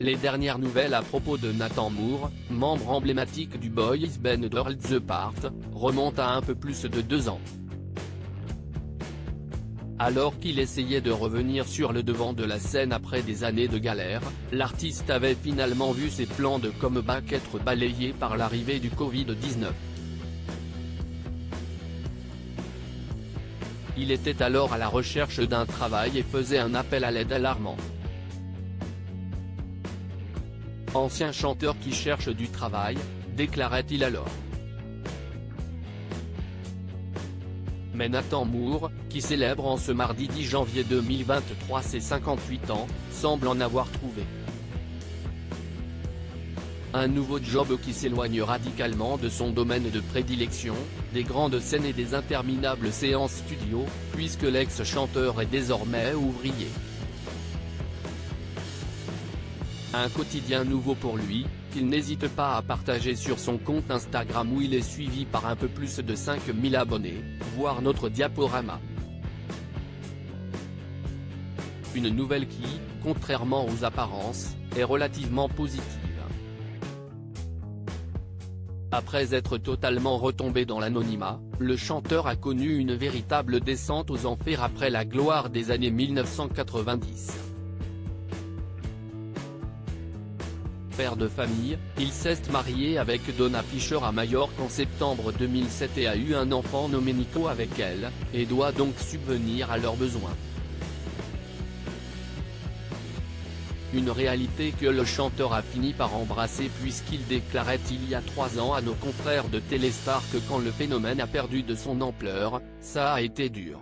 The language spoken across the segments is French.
Les dernières nouvelles à propos de Nathan Moore, membre emblématique du boys band Worlds Apart, remontent à un peu plus de 2 ans. Alors qu'il essayait de revenir sur le devant de la scène après des années de galère, l'artiste avait finalement vu ses plans de comeback être balayés par l'arrivée du Covid-19. Il était alors à la recherche d'un travail et faisait un appel à l'aide alarmant. Ancien chanteur qui cherche du travail, déclarait-il alors. Mais Nathan Moore, qui célèbre en ce mardi 10 janvier 2023 ses 58 ans, semble en avoir trouvé. Un nouveau job qui s'éloigne radicalement de son domaine de prédilection, des grandes scènes et des interminables séances studio, puisque l'ex-chanteur est désormais ouvrier. Un quotidien nouveau pour lui, qu'il n'hésite pas à partager sur son compte Instagram où il est suivi par un peu plus de 5000 abonnés, voir notre diaporama. Une nouvelle qui, contrairement aux apparences, est relativement positive. Après être totalement retombé dans l'anonymat, le chanteur a connu une véritable descente aux enfers après la gloire des années 1990. Père de famille, il s'est marié avec Donna Fischer à Majorque en septembre 2007 et a eu un enfant nommé Nico avec elle, et doit donc subvenir à leurs besoins. Une réalité que le chanteur a fini par embrasser puisqu'il déclarait il y a 3 ans à nos confrères de Téléstar que quand le phénomène a perdu de son ampleur, ça a été dur.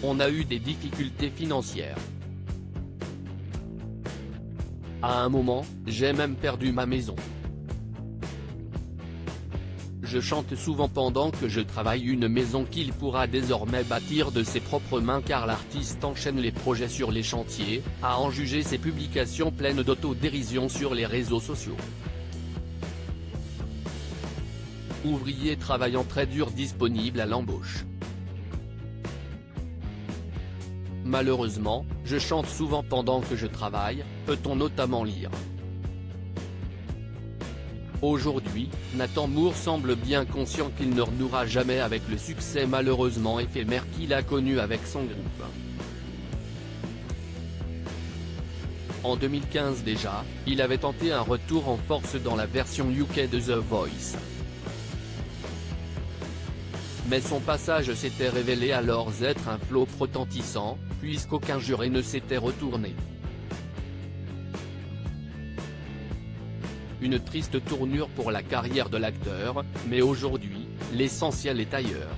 On a eu des difficultés financières. À un moment, j'ai même perdu ma maison. Je chante souvent pendant que je travaille, une maison qu'il pourra désormais bâtir de ses propres mains car l'artiste enchaîne les projets sur les chantiers, à en juger ses publications pleines d'autodérision sur les réseaux sociaux. Ouvrier travaillant très dur disponible à l'embauche. Malheureusement, je chante souvent pendant que je travaille, peut-on notamment lire. Aujourd'hui, Nathan Moore semble bien conscient qu'il ne renouera jamais avec le succès malheureusement éphémère qu'il a connu avec son groupe. En 2015 déjà, il avait tenté un retour en force dans la version UK de The Voice. Mais son passage s'était révélé alors être un flop retentissant, puisqu'aucun juré ne s'était retourné. Une triste tournure pour la carrière de l'acteur, mais aujourd'hui, l'essentiel est ailleurs.